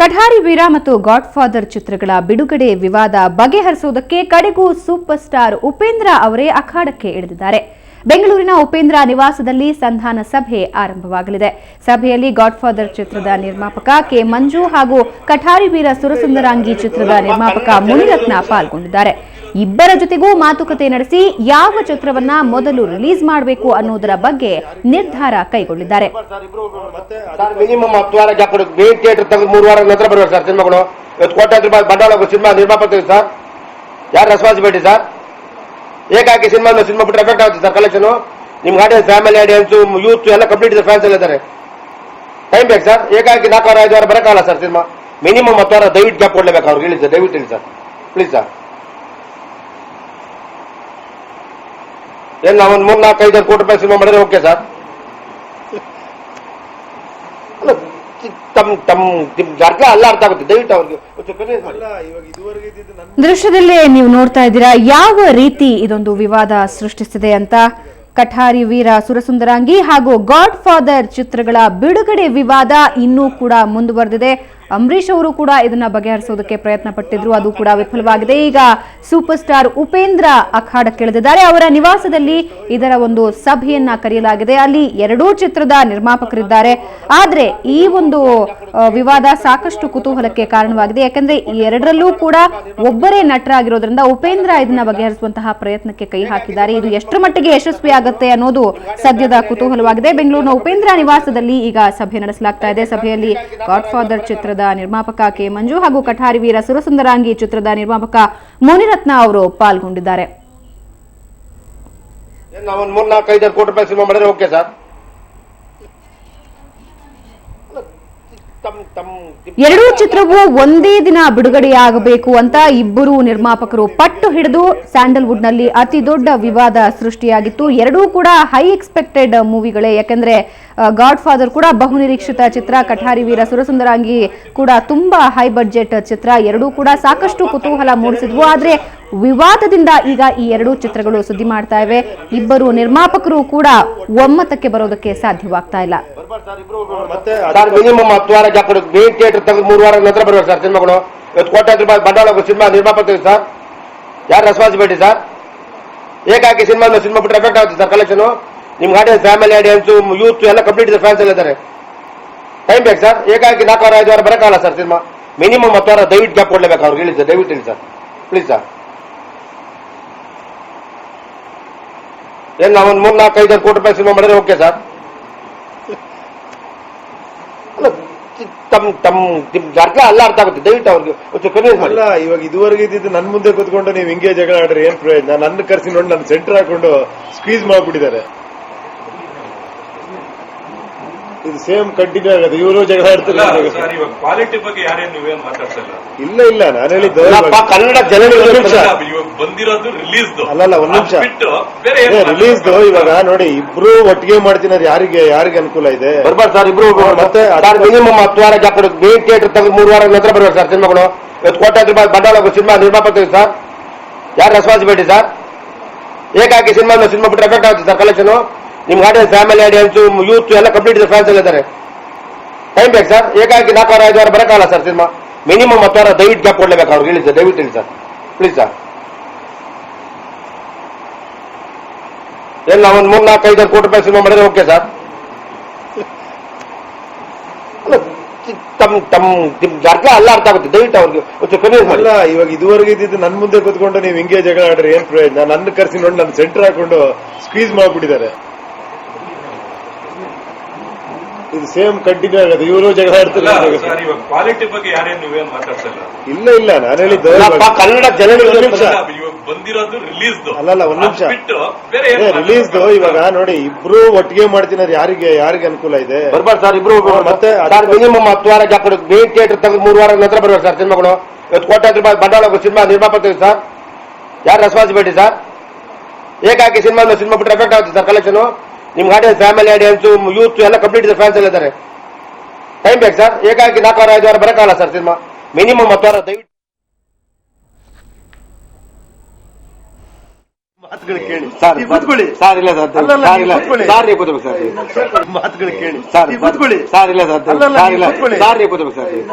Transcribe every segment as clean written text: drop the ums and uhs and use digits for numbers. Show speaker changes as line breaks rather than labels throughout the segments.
ಕಠಾರಿ ವೀರ ಮತ್ತು god father ಚಿತ್ರಗಳ ಬಿಡುಗಡೆ ವಿವಾದ ಬಗೆಹರಿಸುವುದಕ್ಕೆ ಕಡೆಗೂ ಸೂಪರ್ ಸ್ಟಾರ್ ಉಪೇಂದ್ರ ಅವರೇ ಅಖಾಡಕ್ಕೆ ಇಳಿದಿದ್ದಾರೆ. ಬೆಂಗಳೂರಿನ ಉಪೇಂದ್ರ ನಿವಾಸದಲ್ಲಿ ಸಂಧಾನ ಸಭೆ ಆರಂಭವಾಗಲಿದೆ. ಸಭೆಯಲ್ಲಿ ಗಾಡ್ ಫಾದರ್ ಚಿತ್ರದ ನಿರ್ಮಾಪಕ ಕೆ ಮಂಜು ಹಾಗೂ ಕಠಾರಿ ವೀರ ಸುರಸುಂದರಾಂಗಿ ಚಿತ್ರದ ನಿರ್ಮಾಪಕ ಮುನಿರತ್ನ ಪಾಲ್ಗೊಂಡಿದ್ದಾರೆ. ಇಬ್ಬರ ಜೊತೆಗೂ ಮಾತುಕತೆ ನಡೆಸಿ ಯಾವ ಚಿತ್ರವನ್ನ ಮೊದಲು ರಿಲೀಸ್ ಮಾಡಬೇಕು ಅನ್ನೋದರ ಬಗ್ಗೆ ನಿರ್ಧಾರ ಕೈಗೊಂಡಿದ್ದಾರೆ.
ಮಿನಿಮಮ್ 10 ವಾರ ಗ್ಯಾಪ್ ಮೇನ್ ಥಿಯೇಟರ್ ತೆಗೆದು 3 ವಾರ ನಂತರ ಬರಬೇಕು ಸರ್ ಸಿನಿಮಾಗಳು. ಇವತ್ತು ಕೋಟ್ಯಾಂತರ ರೂಪಾಯಿ ಬಂಡವಾಳ ಸಿನಿಮಾ ನಿರ್ಮಾಪಕ ಸರ್, ಯಾರು ರೆಸ್ಪಾನ್ಸಿಬಿಲಿಟಿ ಸರ್? ಏಕಾಕಿ ಸಿನಿಮಾ ಬಿಟ್ಟರೆ ಎಫೆಕ್ಟ್ ಆಗುತ್ತೆ ಸರ್ ಕಲೆಕ್ಷನ್. ನಿಮ್ಗೆ ಆಡಿಯನ್ಸ್, ಫ್ಯಾಮಿಲಿ ಆಡಿಯನ್ಸ್, ಯೂತ್ ಎಲ್ಲ ಕಂಪ್ಲೀಟ್ ಫ್ಯಾನ್ಸ್ ಎಲ್ಲ ಇದ್ದಾರೆ. ಟೈಮ್ ಬೇಕು ಸರ್. ಏಕಾಕಿ 4 ವಾರ 5 ವಾರ ಬರಕಾಗಲ್ಲ ಸರ್ ಸಿನಿಮಾ. ಮಿನಿಮಮ್ 10 ವಾರ ದಯವಿಟ್ಟು ಗ್ಯಾಪ್ ಕೊಡ್ಲೇಬೇಕು ಅವ್ರಿಗೆ. ಹೇಳಿ ಸರ್, ದಯವಿಟ್ಟು ಹೇಳಿ ಸರ್, ಪ್ಲೀಸ್ ಸರ್. ಏನ್ ನಾವು ಒಂದು 3-4-5 ಕೋಟಿ ರೂಪಾಯಿ ಸಿನಿಮಾ ಮಾಡಿದ್ರೆ ಓಕೆ ಸರ್. ಅಲ್ಲ ಅರ್ಥ ಆಗುತ್ತೆ. ದಯವಿಟ್ಟು ಅವ್ರಿಗೆ
ದೃಶ್ಯದಲ್ಲೇ ನೀವು ನೋಡ್ತಾ ಇದ್ದೀರಾ ಯಾವ ರೀತಿ ಇದೊಂದು ವಿವಾದ ಸೃಷ್ಟಿಸಿದೆ ಅಂತ. ಕಠಾರಿ ವೀರ ಸುರಸುಂದರಾಂಗಿ ಹಾಗೂ ಗಾಡ್ ಫಾದರ್ ಚಿತ್ರಗಳ ಬಿಡುಗಡೆ ವಿವಾದ ಇನ್ನೂ ಕೂಡ ಮುಂದುವರೆದಿದೆ. ಅಂಬರೀಶ್ ಅವರು ಕೂಡ ಇದನ್ನ ಬಗೆಹರಿಸೋದಕ್ಕೆ ಪ್ರಯತ್ನ ಪಟ್ಟಿದ್ರು, ಅದು ಕೂಡ ವಿಫಲವಾಗಿದೆ. ಈಗ ಸೂಪರ್ ಸ್ಟಾರ್ ಉಪೇಂದ್ರ ಅಖಾಡಕ್ಕಿಳಿದಿದ್ದಾರೆ. ಅವರ ನಿವಾಸದಲ್ಲಿ ಇದರ ಒಂದು ಸಭೆಯನ್ನ ಕರೆಯಲಾಗಿದೆ. ಅಲ್ಲಿ ಎರಡೂ ಚಿತ್ರದ ನಿರ್ಮಾಪಕರಿದ್ದಾರೆ. ಆದ್ರೆ ಈ ಒಂದು ವಿವಾದ ಸಾಕಷ್ಟು ಕುತೂಹಲಕ್ಕೆ ಕಾರಣವಾಗಿದೆ. ಯಾಕಂದ್ರೆ ಈ ಎರಡರಲ್ಲೂ ಕೂಡ ಒಬ್ಬರೇ ನಟರಾಗಿರೋದ್ರಿಂದ ಉಪೇಂದ್ರ ಇದನ್ನ ಬಗೆಹರಿಸುವಂತಹ ಪ್ರಯತ್ನಕ್ಕೆ ಕೈ ಹಾಕಿದ್ದಾರೆ. ಇದು ಎಷ್ಟರ ಮಟ್ಟಿಗೆ ಯಶಸ್ವಿ ಆಗುತ್ತೆ ಅನ್ನೋದು ಸದ್ಯದ ಕುತೂಹಲವಾಗಿದೆ. ಬೆಂಗಳೂರಿನ ಉಪೇಂದ್ರ ನಿವಾಸದಲ್ಲಿ ಈಗ ಸಭೆ ನಡೆಸಲಾಗ್ತಾ ಇದೆ. ಸಭೆಯಲ್ಲಿ ಗಾಡ್ ಫಾದರ್ ಚಿತ್ರದ ನಿರ್ಮಾಪಕ ಕೆ ಮಂಜು ಹಾಗೂ ಕಠಾರಿ ವೀರ ಸುರಸುಂದರಾಂಗಿ ಚಿತ್ರದ ನಿರ್ಮಾಪಕ ಮುನಿರತ್ನ ಅವರು ಪಾಲ್ಗೊಂಡಿದ್ದಾರೆ.
ನಾವು ಒಂದು 3-4-5 ಕೋಟಿ ರೂಪಾಯಿ ಸಿನಿಮಾ ಮಾಡಿದ್ರೆ ಓಕೆ ಸರ್.
ಎರಡೂ ಚಿತ್ರವು ಒಂದೇ ದಿನ ಬಿಡುಗಡೆಯಾಗಬೇಕು ಅಂತ ಇಬ್ಬರು ನಿರ್ಮಾಪಕರು ಪಟ್ಟು ಹಿಡಿದು ಸ್ಯಾಂಡಲ್ವುಡ್ ನಲ್ಲಿ ಅತಿ ದೊಡ್ಡ ವಿವಾದ ಸೃಷ್ಟಿಯಾಗಿತ್ತು. ಎರಡೂ ಕೂಡ ಹೈ ಎಕ್ಸ್ಪೆಕ್ಟೆಡ್ ಮೂವಿಗಳೇ. ಯಾಕಂದ್ರೆ ಗಾಡ್ ಫಾದರ್ ಕೂಡ ಬಹುನಿರೀಕ್ಷಿತ ಚಿತ್ರ, ಕಠಾರಿ ವೀರ ಸುರಸುಂದರಾಂಗಿ ಕೂಡ ತುಂಬಾ ಹೈ ಬಡ್ಜೆಟ್ ಚಿತ್ರ. ಎರಡೂ ಕೂಡ ಸಾಕಷ್ಟು ಕುತೂಹಲ ಮೂಡಿಸಿದ್ವು. ಆದ್ರೆ ವಿವಾದದಿಂದ ಈಗ ಈ ಎರಡೂ ಚಿತ್ರಗಳು ಸುದ್ದಿ ಮಾಡ್ತಾ ಇವೆ. ಇಬ್ಬರು ನಿರ್ಮಾಪಕರು ಕೂಡ ಒಮ್ಮತಕ್ಕೆ ಬರೋದಕ್ಕೆ ಸಾಧ್ಯವಾಗ್ತಾ ಇಲ್ಲ.
ಮಿನಿಮಮ್ 10 ವಾರ ಗ್ಯಾಪ್ ಮೇನ್ ಥಿಯೇಟರ್ ತೆಗೆದು 3 ವಾರ ನಂತರ ಬರಬೇಕು ಸರ್ ಸಿನಿಮಾಗಳು. ಇವತ್ತು ಕೋಟ್ಯಾಂತರ ರೂಪಾಯಿ ಬಂಡವಾಳ ಸಿನಿಮಾ ನಿರ್ಮಾಪಕ ಸರ್, ಯಾರು ರೆಸ್ಪಾನ್ಸಿಬಿಲಿಟಿ ಸರ್? ಏಕಾಕಿ ಸಿನಿಮಾ ಬಿಟ್ಟರೆ ಎಫೆಕ್ಟ್ ಆಗುತ್ತೆ ಸರ್ ಕಲೆಕ್ಷನ್. ನಿಮ್ಗೆ ಆಡಿಯನ್ಸ್, ಫ್ಯಾಮಿಲಿ ಆಡಿಯನ್ಸ್, ಯೂತ್ ಎಲ್ಲ ಕಂಪ್ಲೀಟ್ ಫ್ಯಾನ್ಸ್ ಎಲ್ಲ ಇದ್ದಾರೆ. ಟೈಮ್ ಬೇಕು ಸರ್. ಏಕಾಕಿ 4 ವಾರ 5 ವಾರ ಬರಕಾಗಲ್ಲ ಸರ್ ಸಿನಿಮಾ. ಮಿನಿಮಮ್ 10 ವಾರ ದಯವಿಟ್ಟು ಗ್ಯಾಪ್ ಕೊಡ್ಲೇಬೇಕು ಅವ್ರಿಗೆ. ಹೇಳಿ ಸರ್, ದಯವಿಟ್ಟು ಹೇಳಿ ಸರ್, ಪ್ಲೀಸ್ ಸರ್. ಏನ್ ನಾವು ಒಂದು 3-4-5 ಕೋಟಿ ರೂಪಾಯಿ ಸಿನಿಮಾ ಮಾಡಿದ್ರೆ ಓಕೆ ಸರ್. ಅಲ್ಲ ಅರ್ಥ ಆಗುತ್ತೆ. ದಯವಿಟ್ಟು ಅವ್ರಿಗೆ
ಅಲ್ಲ, ಇವಾಗ ಇದುವರೆಗೆ ಇದ್ದಿದ್ದು ನನ್ನ ಮುಂದೆ ಕೂತ್ಕೊಂಡು ನೀವು ಹಿಂಗೆ ಜಗಳ ಆಡ್ರಿ ಏನ್ ಪ್ರಯೋಜನ? ನನ್ನ ಕರ್ಸಿ ನೋಡಿ ನನ್ನ ಸೆಂಟರ್ ಹಾಕೊಂಡು ಸ್ಕ್ವೀಸ್ ಮಾಡ್ಬಿಟ್ಟಿದ್ದಾರೆ. ಇದು ಸೇಮ್ ಕಂಟಿನ್ಯೂ ಆಗುತ್ತೆ. ಇವರು ಜಗಳ ಆಡ್ತಾರೆ.
ಕ್ವಾಲಿಟಿ ಬಗ್ಗೆ ಯಾರೇನು ನೀವೇನು ಮಾತಾಡ್ತಿಲ್ಲ.
ಇಲ್ಲ ನಾನು ಹೇಳಿದ್ದು
ಕನ್ನಡ
ಬಂದಿರೋದು ರಿಲೀಸ್
ಅಲ್ಲಲ್ಲ, ಒಂದ್ ನಿಮಿಷ ರಿಲೀಸ್. ಇವಾಗ ನೋಡಿ, ಇಬ್ರು ಒಟ್ಟಿಗೆ ಮಾಡ್ತಿರೋದು ಯಾರಿಗೆ ಅನುಕೂಲ ಇದೆ?
ಬರ್ಬಾರ್ದು ಸರ್ ಇಬ್ರು. ಮತ್ತೆ ಮಿನಿಮಮ್ 10 ವಾರ ಗ್ಯಾಪ್ ಮೇನ್ ಥಿಯೇಟರ್ ತೆಗೆದು 3 ವಾರ ನಂತರ ಬರಬೇಕು ಸರ್ ಸಿನಿಮಾಗಳು. ಇವತ್ತು ಕೋಟ್ಯಾಂತರ ರೂಪಾಯಿ ಬಂಡವಾಳ ಸಿನಿಮಾ ನಿರ್ಮಾಪಕ ಸರ್, ಯಾರು ರೆಸ್ಪಾನ್ಸಿಬಿಲಿಟಿ ಸರ್? ಏಕಾಕಿ ಸಿನಿಮಾ ಬಿಟ್ಟರೆ ಎಫೆಕ್ಟ್ ಆಗುತ್ತೆ ಸರ್ ಕಲೆಕ್ಷನ್. ನಿಮ್ಗೆ ಆಡಿಯನ್ಸ್, ಫ್ಯಾಮಿಲಿ ಆಡಿಯನ್ಸ್, ಯೂತ್ ಎಲ್ಲ ಕಂಪ್ಲೀಟ್ ಫ್ಯಾನ್ಸ್ ಎಲ್ಲ ಇದ್ದಾರೆ. ಟೈಮ್ ಬೇಕು ಸರ್. ಏಕಾಕಿ 4 ವಾರ 5 ವಾರ ಬರಕಾಗಲ್ಲ ಸರ್ ಸಿನಿಮಾ. ಮಿನಿಮಮ್ 10 ವಾರ ದಯವಿಟ್ಟು ಗ್ಯಾಪ್ ಕೊಡ್ಲೇಬೇಕು ಅವ್ರಿಗೆ. ಹೇಳಿ ಸರ್, ದಯವಿಟ್ಟು ಹೇಳಿ ಸರ್, ಪ್ಲೀಸ್ ಸರ್. ಏನ್ ನಾವು ಒಂದು 3-4-5 ಕೋಟಿ ರೂಪಾಯಿ ಸಿನಿಮಾ ಮಾಡಿದ್ರೆ ಓಕೆ ಸರ್. ಅಲ್ಲ ಅರ್ಥ ಆಗುತ್ತೆ. ದಯವಿಟ್ಟು ಅವ್ರಿಗೆ
ಅಲ್ಲ, ಇವಾಗ ಇದುವರೆಗೆ ಇದ್ದಿದ್ದು ನನ್ನ ಮುಂದೆ ಕೂತ್ಕೊಂಡು ನೀವು ಹಿಂಗೆ ಜಗಳ ಆಡ್ರಿ ಏನ್ ಪ್ರಯೋಜನ? ನನ್ನ ಕರ್ಸಿ ನೋಡಿ ನನ್ನ ಸೆಂಟರ್ ಹಾಕೊಂಡು ಸ್ಕ್ವೀಸ್ ಮಾಡ್ಬಿಟ್ಟಿದ್ದಾರೆ. ಇದು ಸೇಮ್ ಕಂಟಿನ್ಯೂ ಆಗುತ್ತೆ. ಇವರು ಜಗಳ ಆಡ್ತಾರೆ.
ಕ್ವಾಲಿಟಿ ಬಗ್ಗೆ ಯಾರೇನು ನೀವೇನು ಮಾತಾಡ್ತಿಲ್ಲ.
ಇಲ್ಲ ನಾನು ಹೇಳಿದ್ದು
ಕನ್ನಡ
ಬಂದಿರೋದು ರಿಲೀಸ್
ಅಲ್ಲಲ್ಲ, ಒಂದ್ ನಿಮಿಷ ರಿಲೀಸ್. ಇವಾಗ ನೋಡಿ, ಇಬ್ರು ಒಟ್ಟಿಗೆ ಮಾಡ್ತಿರೋದು ಯಾರಿಗೆ ಅನುಕೂಲ ಇದೆ?
ಬರ್ಬಾರ್ದು ಸರ್ ಇಬ್ರು. ಮತ್ತೆ ಮಿನಿಮಮ್ 10 ವಾರ ಗ್ಯಾಪ್ ಮೇನ್ ಥಿಯೇಟರ್ ತೆಗೆದು 3 ವಾರ ನಂತರ ಬರಬೇಕು ಸರ್ ಸಿನಿಮಾಗಳು. ಇವತ್ತು ಕೋಟ್ಯಾಂತರ ರೂಪಾಯಿ ಬಂಡವಾಳ ಸಿನಿಮಾ ನಿರ್ಮಾಪಕ ಸರ್, ಯಾರು ರೆಸ್ಪಾನ್ಸಿಬಿಲಿಟಿ ಸರ್? ಏಕಾಕಿ ಸಿನಿಮಾ ಬಿಟ್ಟರೆ ಎಫೆಕ್ಟ್ ಆಗುತ್ತೆ ಸರ್ ಕಲೆಕ್ಷನ್. ನಿಮ್ಗೆ ಆಡಿಯನ್ಸ್, ಫ್ಯಾಮಿಲಿ ಆಡಿಯನ್ಸ್, ಯೂತ್ ಎಲ್ಲ ಕಂಪ್ಲೀಟ್ ಫ್ಯಾನ್ಸ್ ಎಲ್ಲ ಇದ್ದಾರೆ. ಟೈಮ್ ಬೇಕು ಸರ್. ಏಕಾಕಿ 4 ವಾರ 5 ವಾರ ಬರಕಾಗಲ್ಲ ಸರ್ ಸಿನಿಮಾ. ಮಿನಿಮಮ್ 10 ವಾರ ದಯವಿಟ್ಟು
ಮಾತುಗಳು ಕೇಳಿ
ಸರ್
ನೀವು ಕೂತ್ಕೊಳ್ಳಿ
ಸರ್ ಇಲ್ಲ ಸರ್
ಅಲ್ಲಲ್ಲ,
ಸರ್
ನೀವು
ಇಲ್ಲ
ಕೂತ್ಕೊಳ್ಳಿ.
ಸರ್ ನೀವು ಕೂತ್ಕೊಳ್ಳಿ ಸರ್
ಮಾತುಗಳು ಕೇಳಿ
ಸರ್
ನೀವು ಕೂತ್ಕೊಳ್ಳಿ
ಸರ್ ಇಲ್ಲ ಸರ್
ಅಲ್ಲಲ್ಲ,
ಸರ್
ನೀವು
ಇಲ್ಲ
ಕೂತ್ಕೊಳ್ಳಿ.
ಸರ್ ನೀವು ಕೂತ್ಕೊಳ್ಳಿ ಸರ್
ಇಲ್ಲ.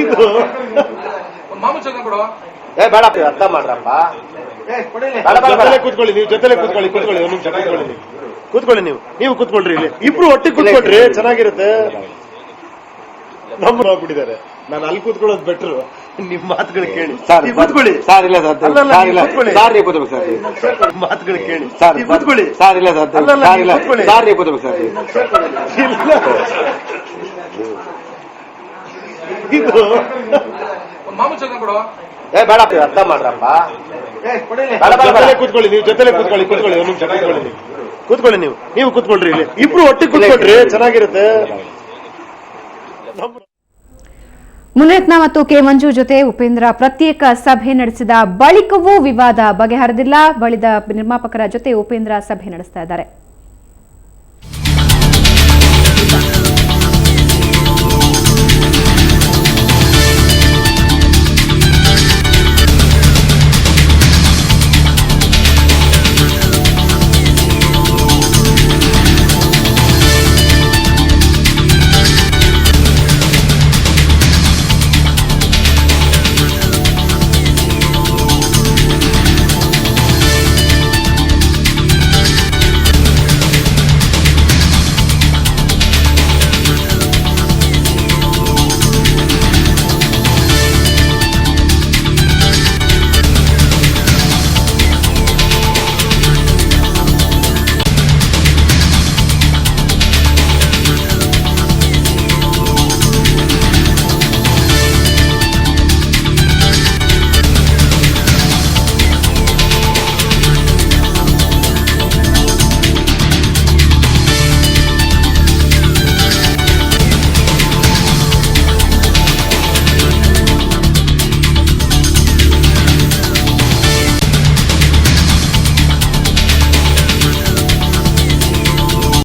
ಇದು
ಏ ಬೇಡ ಅರ್ಥ ಮಾಡ್ರಪ್ಪ
ಜೊತೆಲೆ ಕೂತ್ಕೊಳ್ಳಿ ನೀವು ಜೊತೆಲೆ ಕೂತ್ಕೊಳ್ಳಿ ಕೂತ್ಕೊಳ್ಳಿ ಒಂದು ನಿಮಿಷ ಕೂತ್ಕೊಳ್ಳಿ ನೀವು ಕೂತ್ಕೊಳ್ಳಿ ನೀವು ಕೂತ್ಕೊಳ್ರಿ ಇಲ್ಲಿ ಇಬ್ರು ಒಟ್ಟಿಗೆ ಕೂತ್ಕೊಳ್ರಿ ಚೆನ್ನಾಗಿರುತ್ತೆ ನಮ್ಮ ಮಾಡ್ಬಿಟ್ಟಿದ್ದಾರೆ ನಾನು ಅಲ್ಲಿ ಕೂತ್ಕೊಳ್ಳೋದು ಬೆಟ್ರು ನಿಮ್ ಮಾತುಗಳು ಕೇಳಿ
ಸರ್
ನೀವು ಕೂತ್ಕೊಳ್ಳಿ
ಸರ್ ಇಲ್ಲ ಸರ್
ಅಲ್ಲಲ್ಲ,
ಸರ್
ನೀವು
ಇಲ್ಲ
ಕೂತ್ಕೊಳ್ಳಿ.
ಸರ್ ನೀವು ಕೂತ್ಕೊಳ್ಳಿ ಸರ್
ಮಾತುಗಳು ಕೇಳಿ
ಸರ್
ನೀವು ಕೂತ್ಕೊಳ್ಳಿ
ಸರ್ ಇಲ್ಲ ಸರ್
ಅಲ್ಲಲ್ಲ,
ಸರ್
ನೀವು
ಇಲ್ಲ
ಕೂತ್ಕೊಳ್ಳಿ.
ಸರ್ ನೀವು ಕೂತ್ಕೊಳ್ಳಿ ಸರ್
ಇಲ್ಲ. ಇದು
ಏ ಬೇಡ ಅರ್ಥ ಮಾಡ್ರಪ್ಪ
ಜೊತೆಲೆ ಕೂತ್ಕೊಳ್ಳಿ ನೀವು ಜೊತೆಲೆ ಕೂತ್ಕೊಳ್ಳಿ ಕೂತ್ಕೊಳ್ಳಿ ಒಂದು ನಿಮಿಷ ಕೂತ್ಕೊಳ್ಳಿ ನೀವು ಕೂತ್ಕೊಳ್ರಿ ಇಲ್ಲಿ ಇಬ್ರು ಒಟ್ಟಿಗೆ ಕೂತ್ಕೊಳ್ರಿ ಚೆನ್ನಾಗಿರುತ್ತೆ
ಮುನಿರತ್ನ ಮತ್ತು ಕೆ ಮಂಜು ಜೊತೆ ಉಪೇಂದ್ರ ಪ್ರತ್ಯೇಕ ಸಭೆ ನಡೆಸಿದ ಬಳಿಕವೂ ವಿವಾದ ಬಗೆಹರಿದಿಲ್ಲ. ಬಳಿದ ನಿರ್ಮಾಪಕರ ಜೊತೆ ಉಪೇಂದ್ರ ಸಭೆ ನಡೆಸ್ತಾ ಇದ್ದಾರೆ.